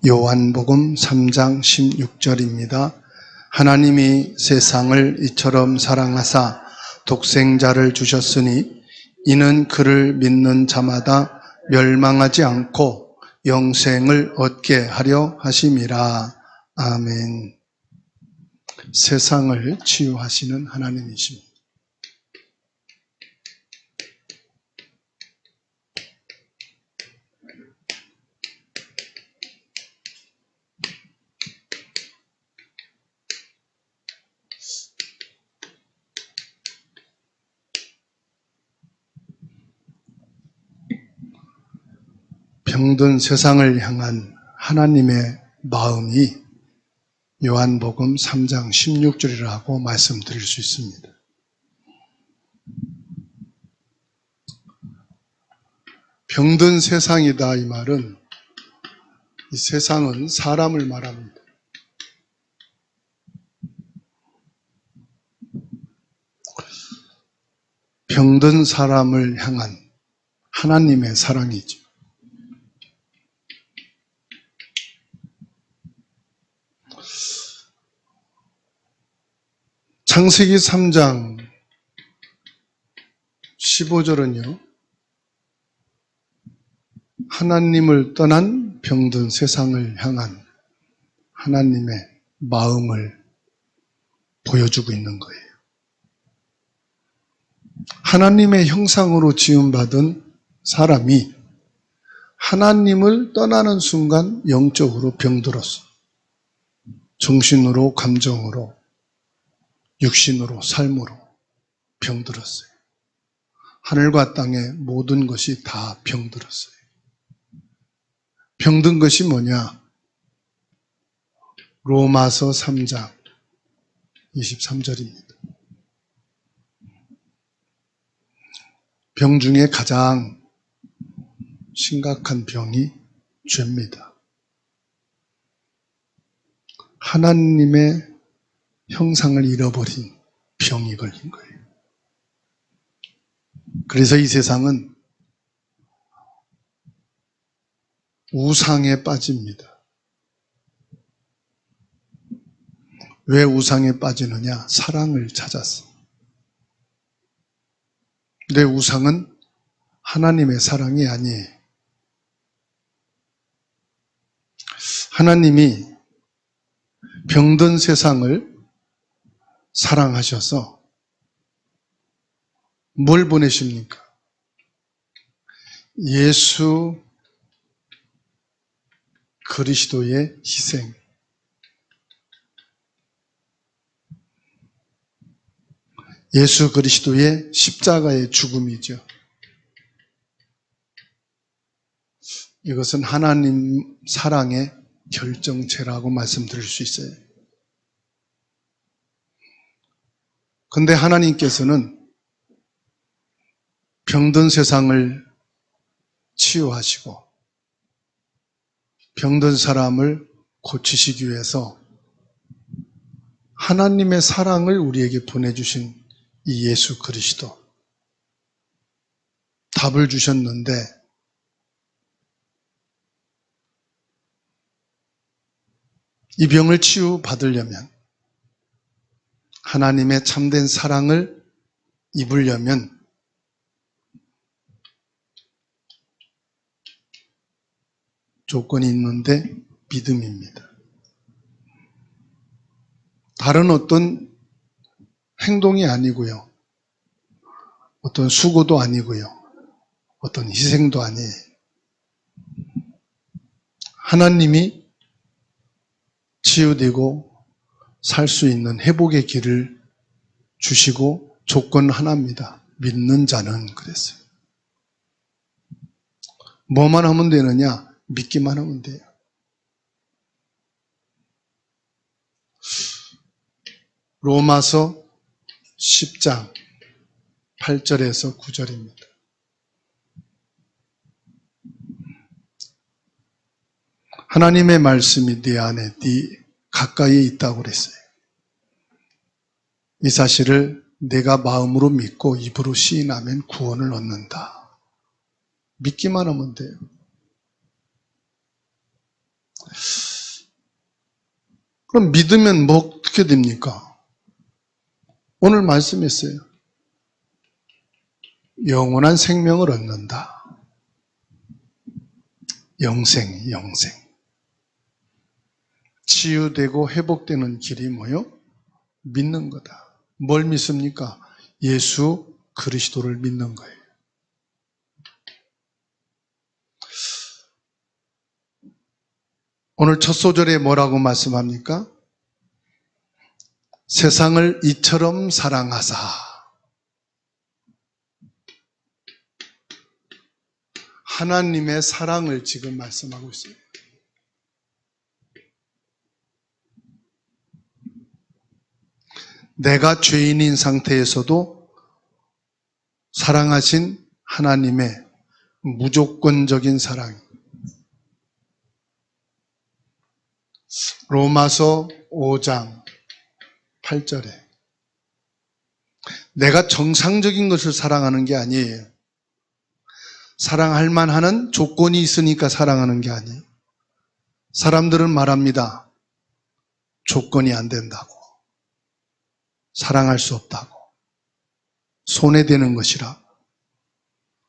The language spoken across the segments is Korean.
요한복음 3장 16절입니다. 하나님이 세상을 이처럼 사랑하사 독생자를 주셨으니 이는 그를 믿는 자마다 멸망하지 않고 영생을 얻게 하려 하심이라. 아멘. 세상을 치유하시는 하나님이십니다. 병든 세상을 향한 하나님의 마음이 요한복음 3장 16절이라고 말씀드릴 수 있습니다. 병든 세상이다 이 말은, 이 세상은 사람을 말합니다. 병든 사람을 향한 하나님의 사랑이죠. 창세기 3장 15절은요, 하나님을 떠난 병든 세상을 향한 하나님의 마음을 보여주고 있는 거예요. 하나님의 형상으로 지음받은 사람이 하나님을 떠나는 순간 영적으로 병들었어. 정신으로, 감정으로, 육신으로, 삶으로 병들었어요. 하늘과 땅의 모든 것이 다 병들었어요. 병든 것이 뭐냐? 로마서 3장 23절입니다. 병 중에 가장 심각한 병이 죄입니다. 하나님의 형상을 잃어버린 병이 걸린 거예요. 그래서 이 세상은 우상에 빠집니다. 왜 우상에 빠지느냐? 사랑을 찾았어. 근데 우상은 하나님의 사랑이 아니에요. 하나님이 병든 세상을 사랑하셔서 뭘 보내십니까? 예수 그리스도의 희생. 예수 그리스도의 십자가의 죽음이죠. 이것은 하나님 사랑의 결정체라고 말씀드릴 수 있어요. 그런데 하나님께서는 병든 세상을 치유하시고 병든 사람을 고치시기 위해서 하나님의 사랑을 우리에게 보내주신 이 예수 그리스도, 답을 주셨는데 이 병을 치유받으려면, 하나님의 참된 사랑을 입으려면 조건이 있는데 믿음입니다. 다른 어떤 행동이 아니고요, 어떤 수고도 아니고요, 어떤 희생도 아니에요. 하나님이 치유되고 살 수 있는 회복의 길을 주시고 조건 하나입니다. 믿는 자는 그랬어요. 뭐만 하면 되느냐? 믿기만 하면 돼요. 로마서 10장 8절에서 9절입니다. 하나님의 말씀이 네 안에, 네 가까이에 있다고 그랬어요. 이 사실을 내가 마음으로 믿고 입으로 시인하면 구원을 얻는다. 믿기만 하면 돼요. 그럼 믿으면 뭐 어떻게 됩니까? 오늘 말씀했어요. 영원한 생명을 얻는다. 영생. 치유되고 회복되는 길이 뭐요? 믿는 거다. 뭘 믿습니까? 예수 그리스도를 믿는 거예요. 오늘 첫 소절에 뭐라고 말씀합니까? 세상을 이처럼 사랑하사. 하나님의 사랑을 지금 말씀하고 있어요. 내가 죄인인 상태에서도 사랑하신 하나님의 무조건적인 사랑. 로마서 5장 8절에 내가 정상적인 것을 사랑하는 게 아니에요. 사랑할 만한 조건이 있으니까 사랑하는 게 아니에요. 사람들은 말합니다. 조건이 안 된다고. 사랑할 수 없다고. 손해되는 것이라.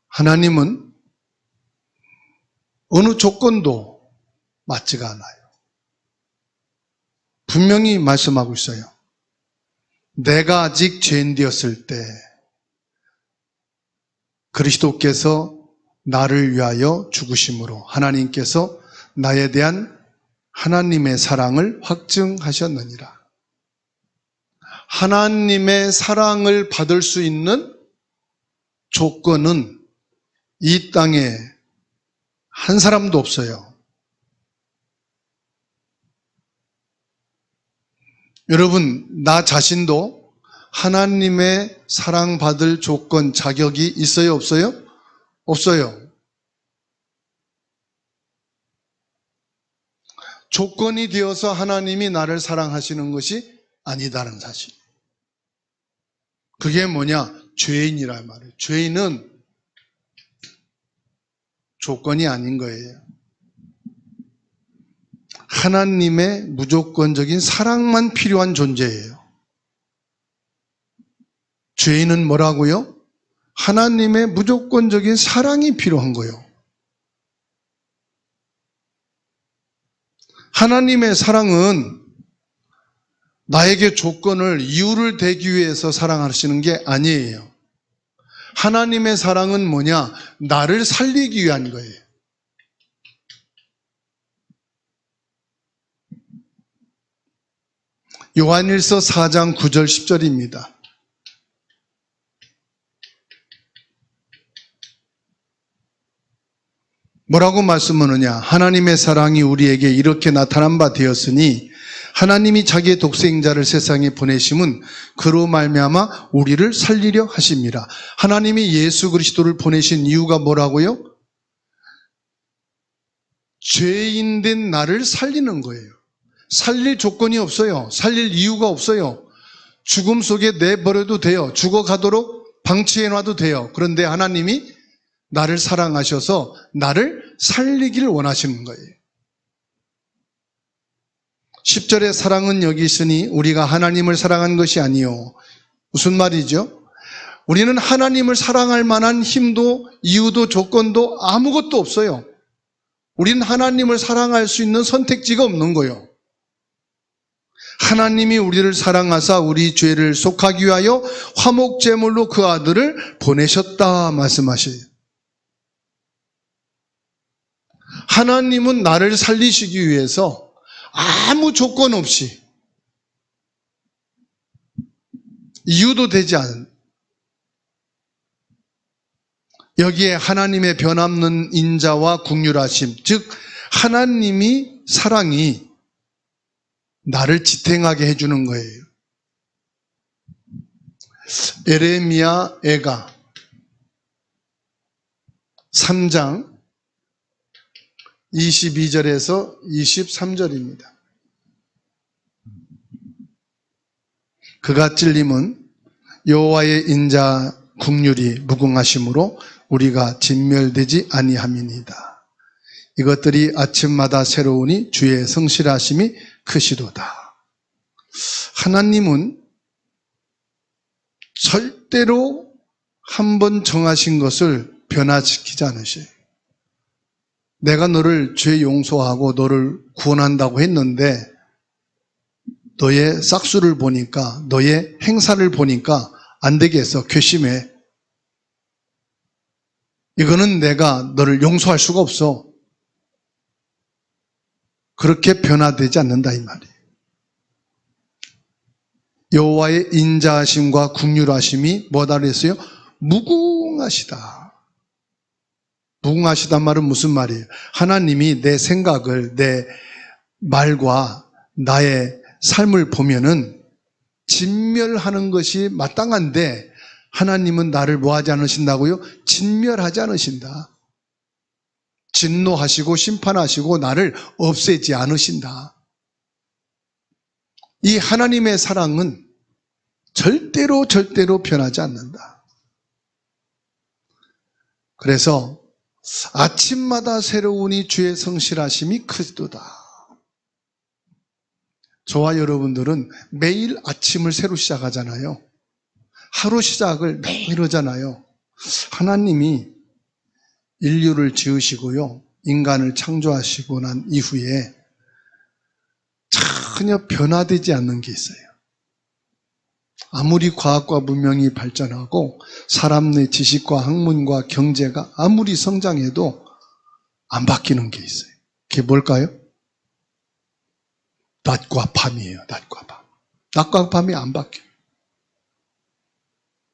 하나님은 어느 조건도 맞지가 않아요. 분명히 말씀하고 있어요. 내가 아직 죄인 되었을 때 그리스도께서 나를 위하여 죽으심으로 하나님께서 나에 대한 하나님의 사랑을 확증하셨느니라. 하나님의 사랑을 받을 수 있는 조건은 이 땅에 한 사람도 없어요. 여러분, 나 자신도 하나님의 사랑받을 조건, 자격이 있어요, 없어요? 없어요. 조건이 되어서 하나님이 나를 사랑하시는 것이 아니다는 사실. 그게 뭐냐? 죄인이란 말이에요. 죄인은 조건이 아닌 거예요. 하나님의 무조건적인 사랑만 필요한 존재예요. 죄인은 뭐라고요? 하나님의 무조건적인 사랑이 필요한 거예요. 하나님의 사랑은 나에게 조건을, 이유를 대기 위해서 사랑하시는 게 아니에요. 하나님의 사랑은 뭐냐? 나를 살리기 위한 거예요. 요한일서 4장 9절 10절입니다. 뭐라고 말씀하느냐? 하나님의 사랑이 우리에게 이렇게 나타난 바 되었으니 하나님이 자기의 독생자를 세상에 보내심은 그로 말미암아 우리를 살리려 하심이라. 하나님이 예수 그리스도를 보내신 이유가 뭐라고요? 죄인된 나를 살리는 거예요. 살릴 조건이 없어요. 살릴 이유가 없어요. 죽음 속에 내버려도 돼요. 죽어가도록 방치해놔도 돼요. 그런데 하나님이 나를 사랑하셔서 나를 살리기를 원하시는 거예요. 10절에 사랑은 여기 있으니 우리가 하나님을 사랑한 것이 아니요. 무슨 말이죠? 우리는 하나님을 사랑할 만한 힘도 이유도 조건도 아무것도 없어요. 우리는 하나님을 사랑할 수 있는 선택지가 없는 거예요. 하나님이 우리를 사랑하사 우리 죄를 속하기 위하여 화목제물로 그 아들을 보내셨다 말씀하셔요. 하나님은 나를 살리시기 위해서 아무 조건 없이 이유도 되지 않은 여기에 하나님의 변함없는 인자와 긍휼하심, 즉 하나님이 사랑이 나를 지탱하게 해주는 거예요. 에레미야 애가 3장 22절에서 23절입니다. 그가 찔림은 여호와의 인자 긍휼이 무궁하심으로 우리가 진멸되지 아니함이니이다. 이것들이 아침마다 새로우니 주의 성실하심이 크시도다. 하나님은 절대로 한 번 정하신 것을 변화시키지 않으셔요. 내가 너를 죄 용서하고 너를 구원한다고 했는데 너의 싹수를 보니까, 너의 행사를 보니까 안 되겠어, 괘씸해. 이거는 내가 너를 용서할 수가 없어. 그렇게 변화되지 않는다 이 말이에요. 여호와의 인자하심과 긍휼하심이 뭐다 그랬어요? 무궁하시다. 무궁하시단 말은 무슨 말이에요? 하나님이 내 생각을, 내 말과 나의 삶을 보면은 진멸하는 것이 마땅한데 하나님은 나를 뭐하지 않으신다고요? 진멸하지 않으신다. 진노하시고 심판하시고 나를 없애지 않으신다. 이 하나님의 사랑은 절대로 변하지 않는다. 그래서 아침마다 새로우니 주의 성실하심이 크도다. 저와 여러분들은 매일 아침을 새로 시작하잖아요. 하루 시작을 매일 하잖아요. 하나님이 인류를 지으시고요, 인간을 창조하시고 난 이후에 전혀 변화되지 않는 게 있어요. 아무리 과학과 문명이 발전하고 사람 내 지식과 학문과 경제가 아무리 성장해도 안 바뀌는 게 있어요. 그게 뭘까요? 낮과 밤이에요. 낮과 밤. 낮과 밤이 안 바뀌어요.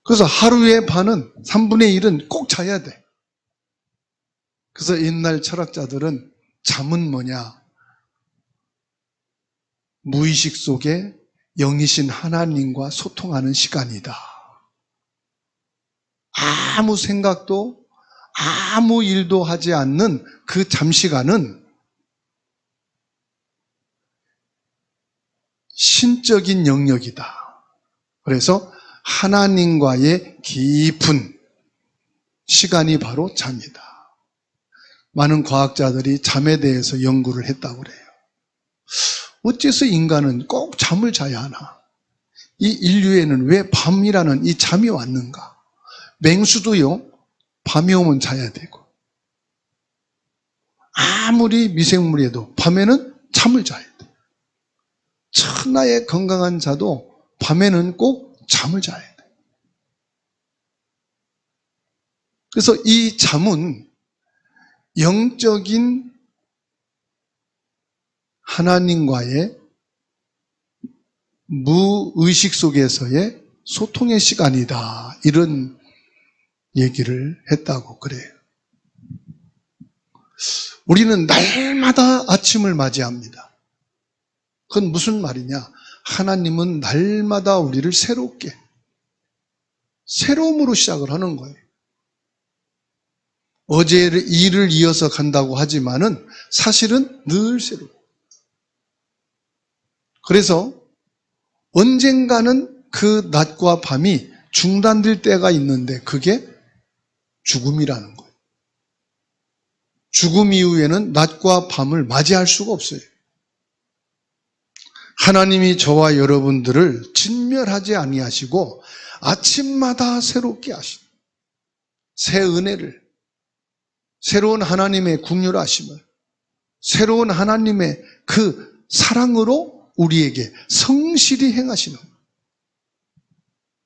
그래서 하루의 반은 3분의 1은 꼭 자야 돼. 그래서 옛날 철학자들은 잠은 뭐냐? 무의식 속에 영이신 하나님과 소통하는 시간이다. 아무 생각도 아무 일도 하지 않는 그 잠시간은 신적인 영역이다. 그래서 하나님과의 깊은 시간이 바로 잠이다. 많은 과학자들이 잠에 대해서 연구를 했다고 그래요. 어째서 인간은 꼭 잠을 자야 하나? 이 인류에는 왜 밤이라는 이 잠이 왔는가? 맹수도요, 밤이 오면 자야 되고, 아무리 미생물이라도 밤에는 잠을 자야 돼. 천하의 건강한 자도 밤에는 꼭 잠을 자야 돼. 그래서 이 잠은 영적인 하나님과의 무의식 속에서의 소통의 시간이다. 이런 얘기를 했다고 그래요. 우리는 날마다 아침을 맞이합니다. 그건 무슨 말이냐? 하나님은 날마다 우리를 새롭게, 새로움으로 시작을 하는 거예요. 어제 일을 이어서 간다고 하지만은 사실은 늘 새로워. 그래서 언젠가는 그 낮과 밤이 중단될 때가 있는데 그게 죽음이라는 거예요. 죽음 이후에는 낮과 밤을 맞이할 수가 없어요. 하나님이 저와 여러분들을 진멸하지 아니하시고 아침마다 새롭게 하시는 새 은혜를, 새로운 하나님의 긍휼하심을, 새로운 하나님의 그 사랑으로 우리에게 성실히 행하시는,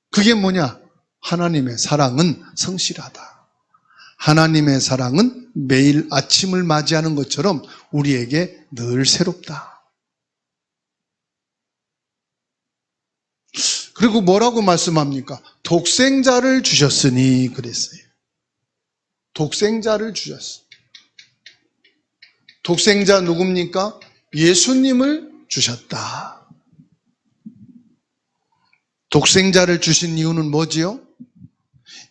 그게 뭐냐? 하나님의 사랑은 성실하다. 하나님의 사랑은 매일 아침을 맞이하는 것처럼 우리에게 늘 새롭다. 그리고 뭐라고 말씀합니까? 독생자를 주셨으니 그랬어요. 독생자를 주셨어요. 독생자 누굽니까? 예수님을 주셨다. 독생자를 주신 이유는 뭐지요?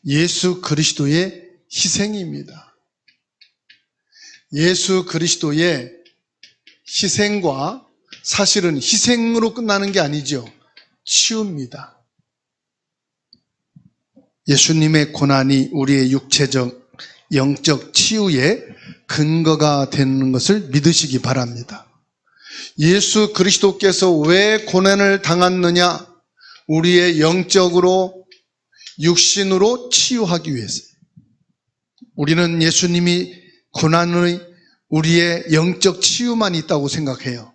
예수 그리스도의 희생입니다. 예수 그리스도의 희생과, 사실은 희생으로 끝나는 게 아니죠. 치유입니다. 예수님의 고난이 우리의 육체적, 영적 치유의 근거가 되는 것을 믿으시기 바랍니다. 예수 그리스도께서 왜 고난을 당했느냐? 우리의 영적으로, 육신으로 치유하기 위해서. 우리는 예수님이 고난의 우리의 영적 치유만 있다고 생각해요.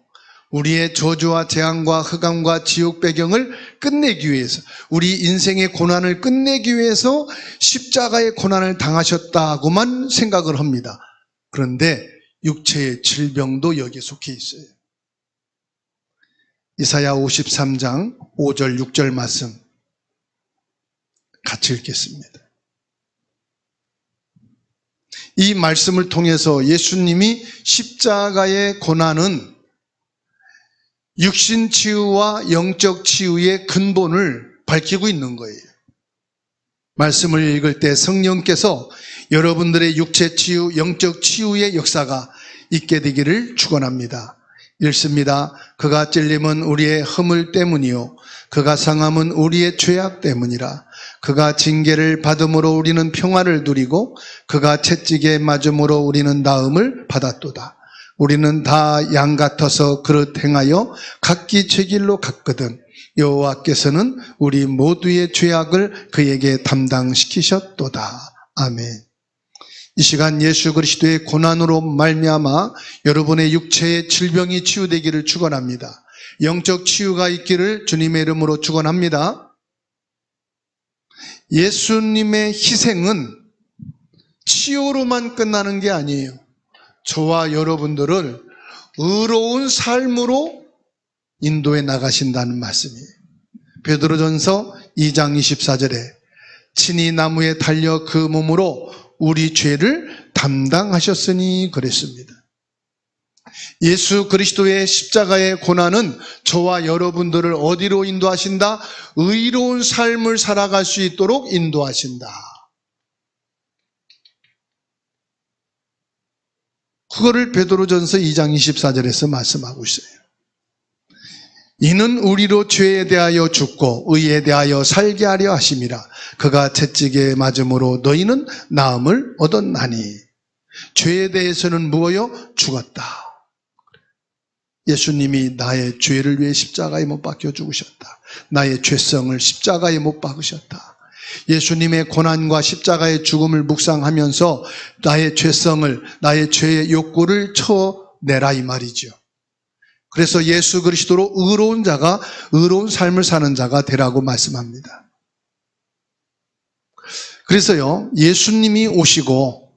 우리의 저주와 재앙과 흑암과 지옥 배경을 끝내기 위해서, 우리 인생의 고난을 끝내기 위해서 십자가의 고난을 당하셨다고만 생각을 합니다. 그런데 육체의 질병도 여기에 속해 있어요. 이사야 53장 5절 6절 말씀 같이 읽겠습니다. 이 말씀을 통해서 예수님이 십자가의 고난은 육신 치유와 영적 치유의 근본을 밝히고 있는 거예요. 말씀을 읽을 때 성령께서 여러분들의 육체 치유, 영적 치유의 역사가 있게 되기를 축원합니다. 읽습니다. 그가 찔림은 우리의 허물 때문이요 그가 상함은 우리의 죄악 때문이라. 그가 징계를 받음으로 우리는 평화를 누리고 그가 채찍에 맞음으로 우리는 나음을 받았도다. 우리는 다 양 같아서 그릇 행하여 각기 제 길로 갔거든. 여호와께서는 우리 모두의 죄악을 그에게 담당시키셨도다. 아멘. 이 시간 예수 그리스도의 고난으로 말미암아 여러분의 육체의 질병이 치유되기를 축원합니다. 영적 치유가 있기를 주님의 이름으로 축원합니다. 예수님의 희생은 치유로만 끝나는 게 아니에요. 저와 여러분들을 의로운 삶으로 인도해 나가신다는 말씀이에요. 베드로전서 2장 24절에 친히 나무에 달려 그 몸으로 우리 죄를 담당하셨으니 그랬습니다. 예수 그리스도의 십자가의 고난은 저와 여러분들을 어디로 인도하신다? 의로운 삶을 살아갈 수 있도록 인도하신다. 그거를 베드로전서 2장 24절에서 말씀하고 있어요. 이는 우리로 죄에 대하여 죽고 의에 대하여 살게 하려 하심이라. 그가 채찍에 맞음으로 너희는 나음을 얻었나니. 죄에 대해서는 무엇요? 죽었다. 예수님이 나의 죄를 위해 십자가에 못 박혀 죽으셨다. 나의 죄성을 십자가에 못 박으셨다. 예수님의 고난과 십자가의 죽음을 묵상하면서 나의 죄성을, 나의 죄의 욕구를 쳐내라 이 말이죠. 그래서 예수 그리스도로 의로운 자가, 의로운 삶을 사는 자가 되라고 말씀합니다. 그래서요, 예수님이 오시고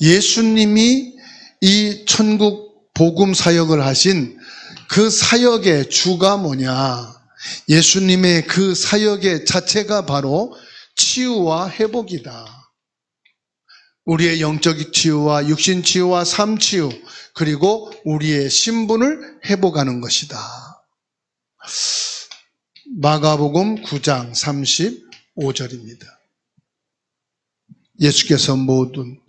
예수님이 이 천국 복음 사역을 하신 그 사역의 주가 뭐냐? 예수님의 그 사역의 자체가 바로 치유와 회복이다. 우리의 영적 치유와 육신 치유와 삶 치유, 그리고 우리의 신분을 회복하는 것이다. 마가복음 9장 35절입니다. 예수께서 모든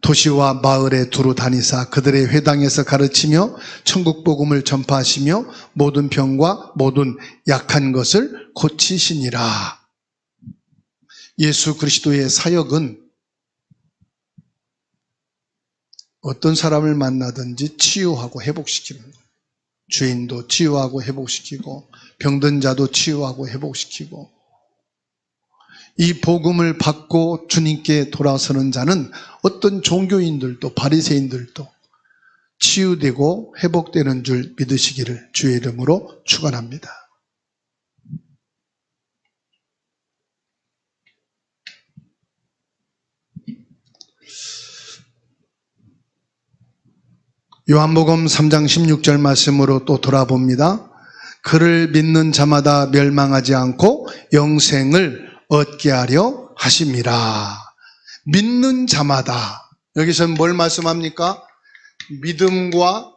도시와 마을에 두루 다니사 그들의 회당에서 가르치며 천국 복음을 전파하시며 모든 병과 모든 약한 것을 고치시니라. 예수 그리스도의 사역은 어떤 사람을 만나든지 치유하고 회복시키는 거예요. 죄인도 치유하고 회복시키고 병든 자도 치유하고 회복시키고, 이 복음을 받고 주님께 돌아서는 자는 어떤 종교인들도 바리새인들도 치유되고 회복되는 줄 믿으시기를 주의 이름으로 축원합니다. 요한복음 3장 16절 말씀으로 또 돌아봅니다. 그를 믿는 자마다 멸망하지 않고 영생을 얻게 하려 하심이라. 믿는 자마다, 여기서는 뭘 말씀합니까? 믿음과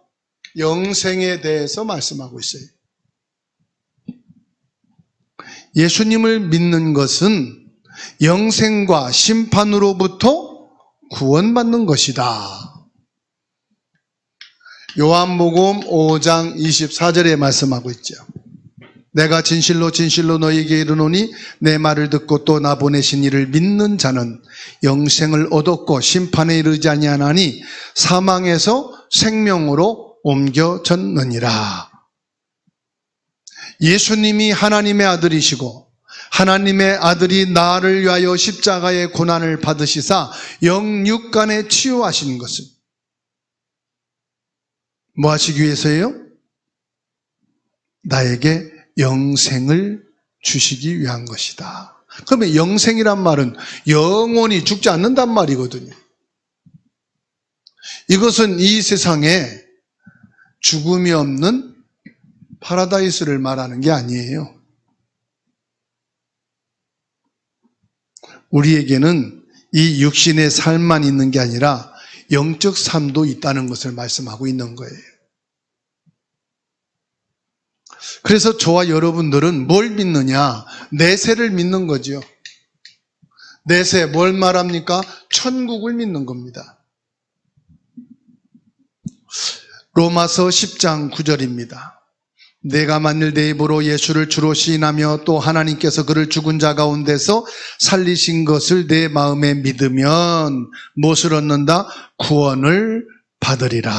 영생에 대해서 말씀하고 있어요. 예수님을 믿는 것은 영생과 심판으로부터 구원받는 것이다. 요한복음 5장 24절에 말씀하고 있죠. 내가 진실로 진실로 너희에게 이르노니 내 말을 듣고 또 나 보내신 이를 믿는 자는 영생을 얻었고 심판에 이르지 아니하나니 사망에서 생명으로 옮겨졌느니라. 예수님이 하나님의 아들이시고 하나님의 아들이 나를 위하여 십자가의 고난을 받으시사 영육간에 치유하신 것은 뭐 하시기 위해서예요? 나에게 영생을 주시기 위한 것이다. 그러면 영생이란 말은 영원히 죽지 않는단 말이거든요. 이것은 이 세상에 죽음이 없는 파라다이스를 말하는 게 아니에요. 우리에게는 이 육신의 삶만 있는 게 아니라 영적 삶도 있다는 것을 말씀하고 있는 거예요. 그래서 저와 여러분들은 뭘 믿느냐? 내세를 믿는 거죠. 내세, 뭘 말합니까? 천국을 믿는 겁니다. 로마서 10장 9절입니다. 내가 만일 내 입으로 예수를 주로 시인하며 또 하나님께서 그를 죽은 자 가운데서 살리신 것을 내 마음에 믿으면 무엇을 얻는다? 구원을 받으리라.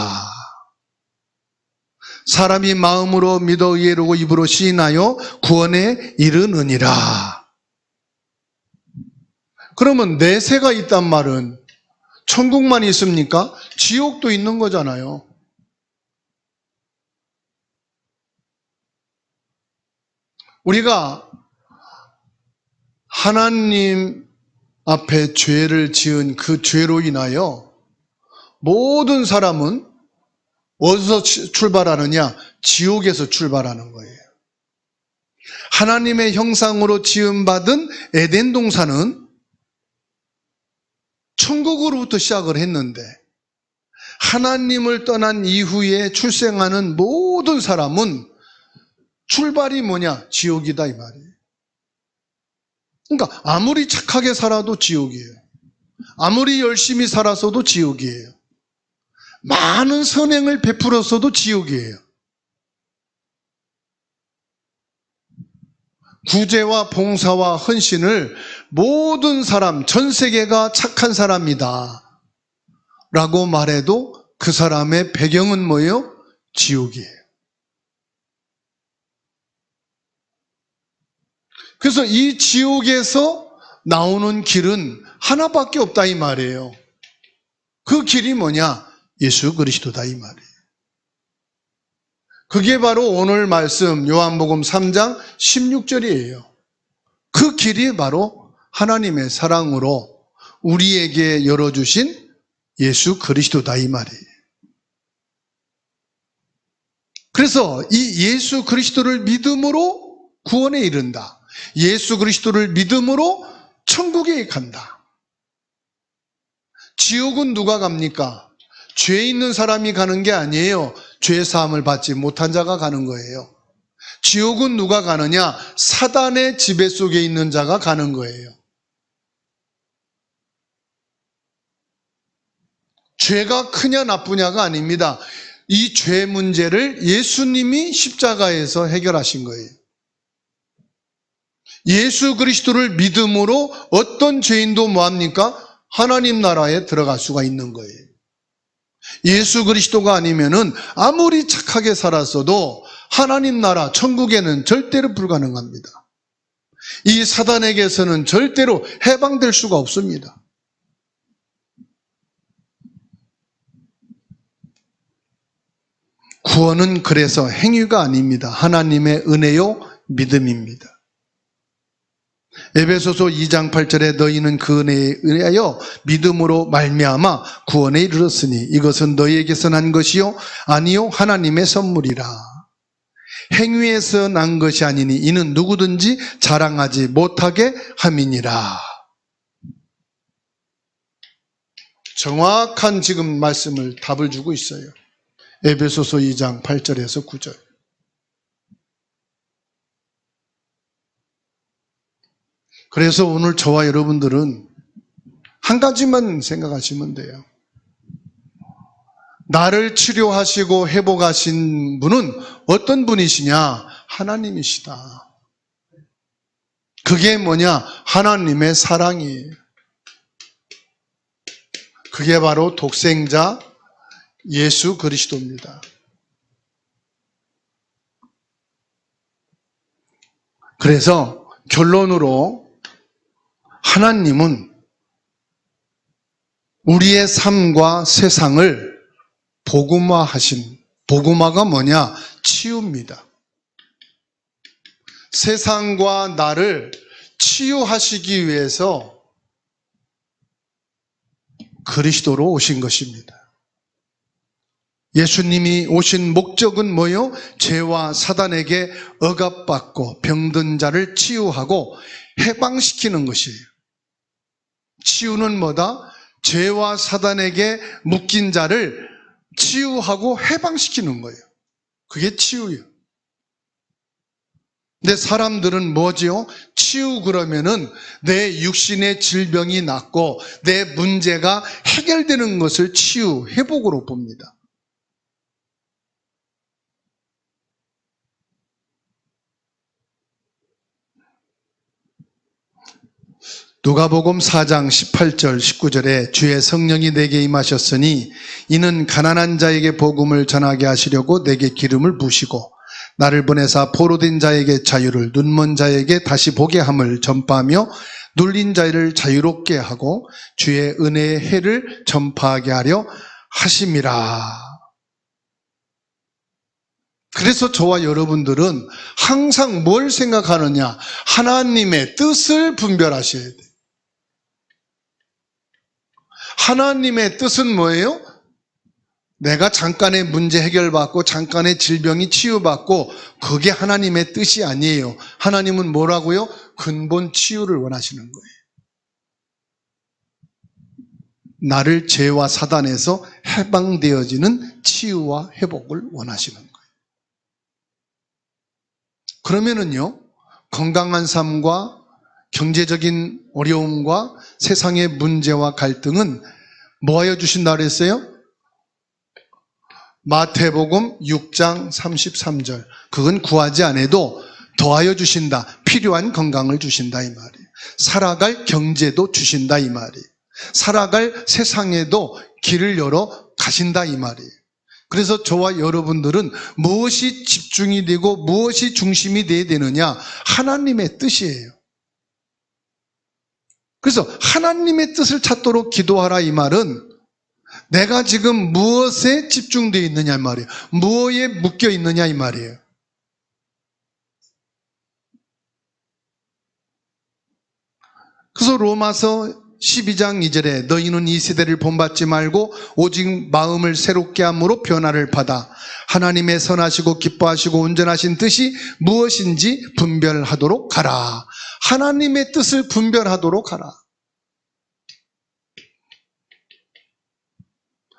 사람이 마음으로 믿어 의로고 입으로 시인하여 구원에 이르느니라. 그러면 내세가 있단 말은 천국만 있습니까? 지옥도 있는 거잖아요. 우리가 하나님 앞에 죄를 지은 그 죄로 인하여 모든 사람은 어디서 출발하느냐? 지옥에서 출발하는 거예요. 하나님의 형상으로 지음받은 에덴 동산은 천국으로부터 시작을 했는데 하나님을 떠난 이후에 출생하는 모든 사람은 출발이 뭐냐? 지옥이다 이 말이에요. 그러니까 아무리 착하게 살아도 지옥이에요. 아무리 열심히 살았어도 지옥이에요. 많은 선행을 베풀었어도 지옥이에요. 구제와 봉사와 헌신을 모든 사람, 전 세계가 착한 사람이다 라고 말해도 그 사람의 배경은 뭐예요? 지옥이에요. 그래서 이 지옥에서 나오는 길은 하나밖에 없다 이 말이에요. 그 길이 뭐냐? 예수 그리스도다 이 말이에요. 그게 바로 오늘 말씀 요한복음 3장 16절이에요. 그 길이 바로 하나님의 사랑으로 우리에게 열어주신 예수 그리스도다 이 말이에요. 그래서 이 예수 그리스도를 믿음으로 구원에 이른다. 예수 그리스도를 믿음으로 천국에 간다. 지옥은 누가 갑니까? 죄 있는 사람이 가는 게 아니에요. 죄 사함을 받지 못한 자가 가는 거예요. 지옥은 누가 가느냐? 사단의 지배 속에 있는 자가 가는 거예요. 죄가 크냐 나쁘냐가 아닙니다. 이 죄 문제를 예수님이 십자가에서 해결하신 거예요. 예수 그리스도를 믿음으로 어떤 죄인도 뭐합니까? 하나님 나라에 들어갈 수가 있는 거예요. 예수 그리스도가 아니면은 아무리 착하게 살았어도 하나님 나라 천국에는 절대로 불가능합니다. 이 사단에게서는 절대로 해방될 수가 없습니다. 구원은 그래서 행위가 아닙니다. 하나님의 은혜요 믿음입니다. 에베소서 2장 8절에 너희는 그 은혜에 의하여 믿음으로 말미암아 구원에 이르렀으니 이것은 너희에게서 난 것이요 아니요 하나님의 선물이라. 행위에서 난 것이 아니니 이는 누구든지 자랑하지 못하게 함이니라. 정확한 지금 말씀을 답을 주고 있어요. 에베소서 2장 8절에서 9절. 그래서 오늘 저와 여러분들은 한 가지만 생각하시면 돼요. 나를 치료하시고 회복하신 분은 어떤 분이시냐? 하나님이시다. 그게 뭐냐? 하나님의 사랑이에요. 그게 바로 독생자 예수 그리스도입니다. 그래서 결론으로 하나님은 우리의 삶과 세상을 복음화가 뭐냐? 치유입니다. 세상과 나를 치유하시기 위해서 그리스도로 오신 것입니다. 예수님이 오신 목적은 뭐요? 죄와 사단에게 억압받고 병든 자를 치유하고 해방시키는 것이에요. 치유는 뭐다? 죄와 사단에게 묶인 자를 치유하고 해방시키는 거예요. 그게 치유예요. 근데 사람들은 뭐지요? 치유 그러면은 내 육신의 질병이 낫고 내 문제가 해결되는 것을 치유, 회복으로 봅니다. 누가복음 4장 18절 19절에 주의 성령이 내게 임하셨으니 이는 가난한 자에게 복음을 전하게 하시려고 내게 기름을 부으시고 나를 보내사 포로된 자에게 자유를, 눈먼 자에게 다시 보게 함을 전파하며 눌린 자를 자유롭게 하고 주의 은혜의 해를 전파하게 하려 하심이라. 그래서 저와 여러분들은 항상 뭘 생각하느냐? 하나님의 뜻을 분별하셔야 돼요. 하나님의 뜻은 뭐예요? 내가 잠깐의 문제 해결받고 잠깐의 질병이 치유받고 그게 하나님의 뜻이 아니에요. 하나님은 뭐라고요? 근본 치유를 원하시는 거예요. 나를 죄와 사단에서 해방되어지는 치유와 회복을 원하시는 거예요. 그러면은요, 건강한 삶과 경제적인 어려움과 세상의 문제와 갈등은 뭐 하여 주신다 그랬어요? 마태복음 6장 33절. 그건 구하지 않아도 더하여 주신다. 필요한 건강을 주신다 이 말이에요. 살아갈 경제도 주신다 이 말이에요. 살아갈 세상에도 길을 열어 가신다 이 말이에요. 그래서 저와 여러분들은 무엇이 집중이 되고 무엇이 중심이 되어야 되느냐? 하나님의 뜻이에요. 그래서 하나님의 뜻을 찾도록 기도하라 이 말은 내가 지금 무엇에 집중되어 있느냐 이 말이에요. 무엇에 묶여 있느냐 이 말이에요. 그래서 로마서 12장 2절에 너희는 이 세대를 본받지 말고 오직 마음을 새롭게 함으로 변화를 받아 하나님의 선하시고 기뻐하시고 온전하신 뜻이 무엇인지 분별하도록 가라. 하나님의 뜻을 분별하도록 하라.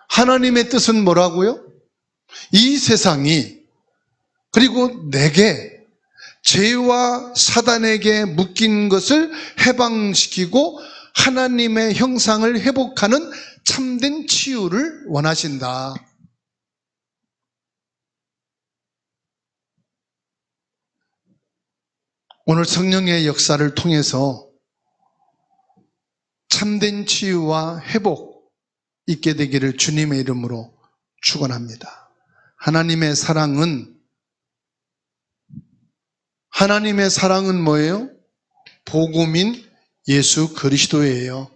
하나님의 뜻은 뭐라고요? 이 세상이 그리고 내게 죄와 사단에게 묶인 것을 해방시키고 하나님의 형상을 회복하는 참된 치유를 원하신다. 오늘 성령의 역사를 통해서 참된 치유와 회복 있게 되기를 주님의 이름으로 축원합니다. 하나님의 사랑은 뭐예요? 복음인 예수 그리스도예요.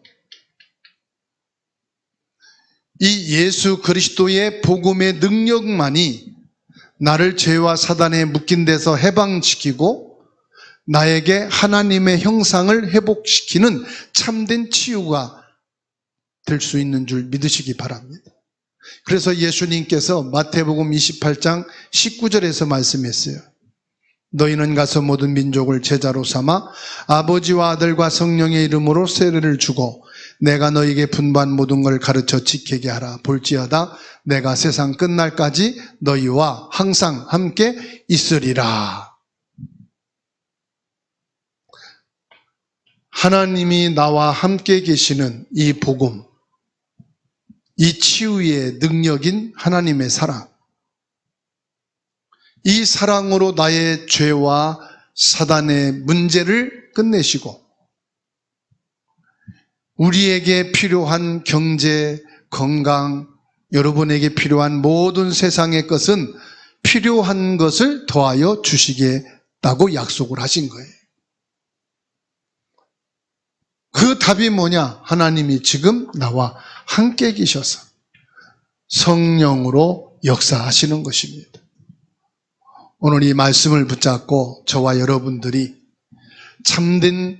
이 예수 그리스도의 복음의 능력만이 나를 죄와 사단에 묶인 데서 해방시키고 나에게 하나님의 형상을 회복시키는 참된 치유가 될 수 있는 줄 믿으시기 바랍니다. 그래서 예수님께서 마태복음 28장 19절에서 말씀했어요. 너희는 가서 모든 민족을 제자로 삼아 아버지와 아들과 성령의 이름으로 세례를 주고 내가 너희에게 분부한 모든 걸 가르쳐 지키게 하라. 볼지어다 내가 세상 끝날까지 너희와 항상 함께 있으리라. 하나님이 나와 함께 계시는 이 복음, 이 치유의 능력인 하나님의 사랑, 이 사랑으로 나의 죄와 사단의 문제를 끝내시고 우리에게 필요한 경제, 건강, 여러분에게 필요한 모든 세상의 것은 필요한 것을 더하여 주시겠다고 약속을 하신 거예요. 그 답이 뭐냐? 하나님이 지금 나와 함께 계셔서 성령으로 역사하시는 것입니다. 오늘 이 말씀을 붙잡고 저와 여러분들이 참된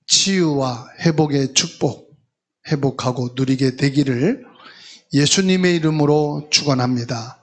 치유와 회복의 축복, 회복하고 누리게 되기를 예수님의 이름으로 축원합니다.